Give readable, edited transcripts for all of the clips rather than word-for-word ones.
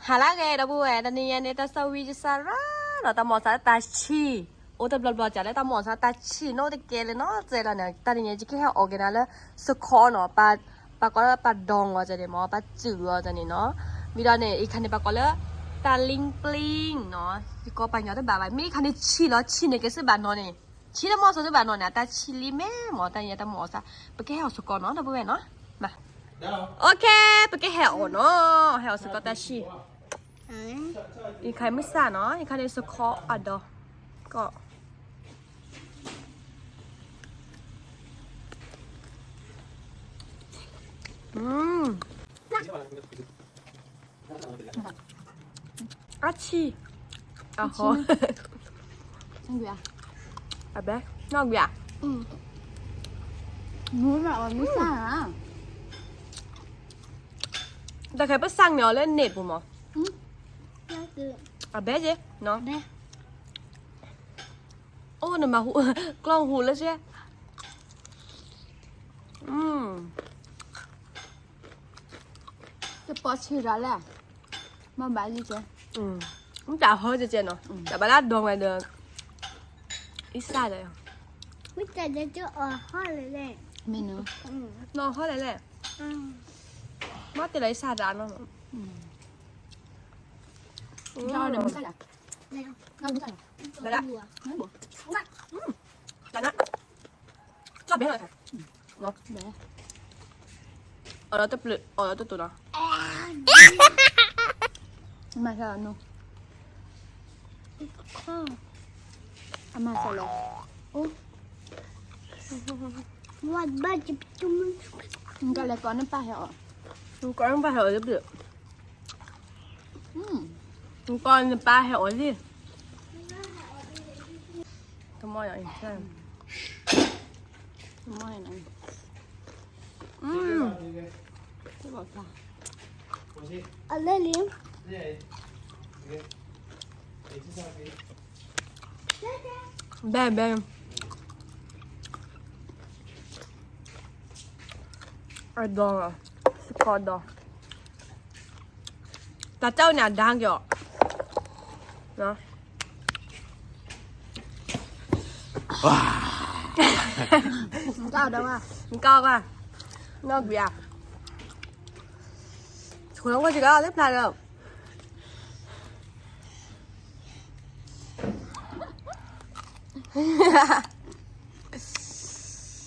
hà lá ghê đâu bùa tao nhìn này tao sao vi sa ra rồi tao mò sa ta chi ô tao bla bla chả lấy tao mò sa ta chi nó thì kêu lên nó giờ là này tao nhìn chỉ cái heo organ là sơ khó nó bà có là bà dong ở đây mà bà chữ ở đây nó vì đó nàyอีกคันนี้bà có là ta linh pling nó thì có bà nhỏ tới bà vậy mấyคันนี้chi nó chi này cái sự bà nó này chi nó mò sa tới bà nó này ta chi li mẹ mò ta nhìn ta mò sa bà cái heo sơ khó nó đâu bùa nó mà ok bà cái heo nó heo sơ khó ta chiอีกใครไม่สาเนาะอีกใครในสคออัดดอก็อาชีอ่ะฮะช่างเบียร์อ่ะแบ๊กนอกเบียร์นู้นแบบว่าไม่ซ่าแต่ใครไปสั่งเนาะเล่นเน็ตผมเหรอก็คือ อ่ะแบ๊กเจ๊เนาะ แม่ โอ้หนูมาหูกล้องหูแล้วใช่จะปอชื่อร้านแหละมาบ้านนี่เจ๊มันจะเฮ้ยเจ๊เนาะแต่บ้านดวงอะไรเดินอีซ่าเลยไม่แต่จะออกห้อเลยแหละ เมนู นอนเขาเลยแหละมาแต่ไรซ่าร้านเนาะ cho đừng có là แล้ว không có là แล้วละ บัว nói bộ แล้วนะชอบเบี้ยเลยค่ะเนาะ để เราจะเปลือกเราจะตัวเนาะ mà sao nó ข้อ mà sao là วัดบ้านจะจุ่ม ก็เลยก่อนน้ำปลาเหรอ ดูก้อนปลาเหรอจะเปลือกดูก้อนปลาเหรอสิทำไมอย่างนี้ใช่ ไม่นะจะบอกจ้า อะไรเลี้ยง แบ่แบ่ไอ้ดองอ่ะสกอตดองแต่เจ้าเนี่ยดังอยู่เนาะเจ้าเด้อว่า มึงก้าวก่ะนอกเบียร์ถูกแล้วก็จะก้าวเรียบร้อยแล้ว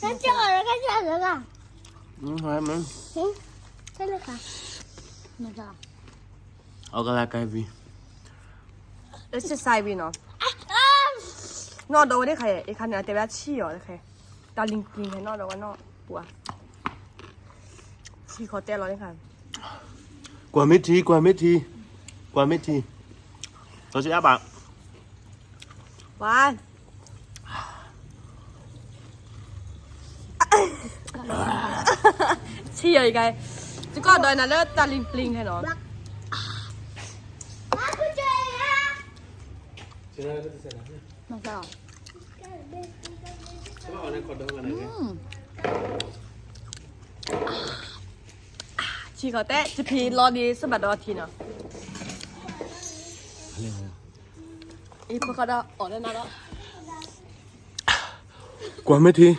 ถ้าจะออกแล้วก็จะแล้วล่ะ Thôi em nữa. ใช่เลยค่ะ ไม่จ้า Ở cái là cái gì? แล้วจะใส่บีเนาะนอกโดนได้ใครไอ้คันเนี่ยแต่ว่าชี้เหรอได้ใครตาลิงกิงให้นอกโดนว่านอกปัวชี้เขาเต้นเราได้ใคร Quả mít thi, quả mít thi. Quả mít thi. Tôi sẽ áp bạn. วานชี้เหรออีกไงจะก็โดนนะแล้วตาลิงปลิงให้เนาะ มาคุณเจนะ ไม่จ้า ชี้เขาเต้จะพีรอดีสบัดรอทีเนาะอีพวกเขาได้ออกได้นานแล้ว Quả mít thi.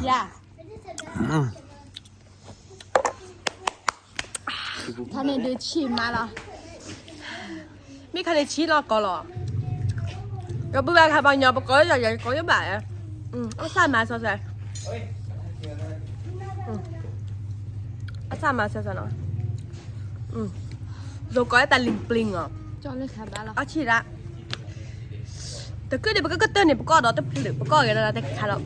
ย่า ท่านเนี่ยดูชิมมาแล้ว มีใครชี้รอก่อนหรอก็不然看把鸟不搞一下，也搞一百。我三万少噻。三万少噻呢。如果一打零不零啊， จอเลยค่ะบ้าแล้ว 去啦。แต่ก็เดี๋ยวมันก็เตือนเนี่ยมันก็เราต้องผลิตมันก็อย่างนั้นแต่ขายเรา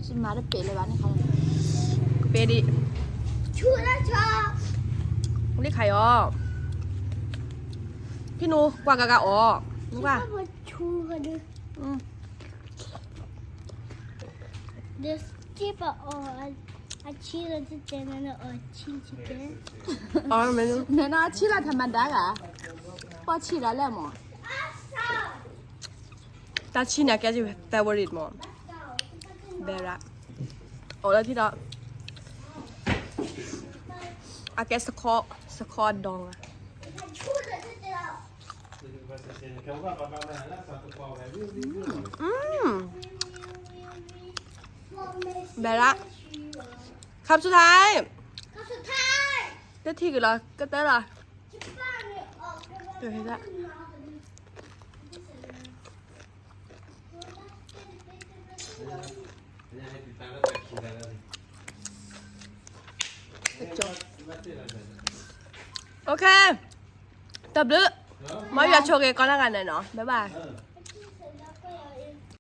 ชิมมาได้เป๋เลยบ้านนี่เขา เปดี ชูแล้วชอ นี่ขายอ๋อพี่นูกว่ากะกะอ๋อรู้ป่ะ ก็มาชูกันดิเดี๋ยวที่ปะอ๋ออาชีพเราจะเจอมันอ๋อชีชิเก้ อ๋อไม่รู้ เนี่ยนะชิลาธรรมดากะพอชิลาแล้วมั้ง แต่ชีเนี่ยแกจะ favorite มั้งเบระอ๋อแล้วที่เรา อาแกสคอดองอะ เบลละคำสุดท้าย ก็สุดท้าย ก็ทีกันเหรอก็เต้นเหรอ ที่บ้านเนี่ยออกกัน เดี๋ยวเห็นละ จบโอเคตับลึมาอย่าโชว์เกก่อนแล้วกันหน่อยเนาะบ๊ายบาย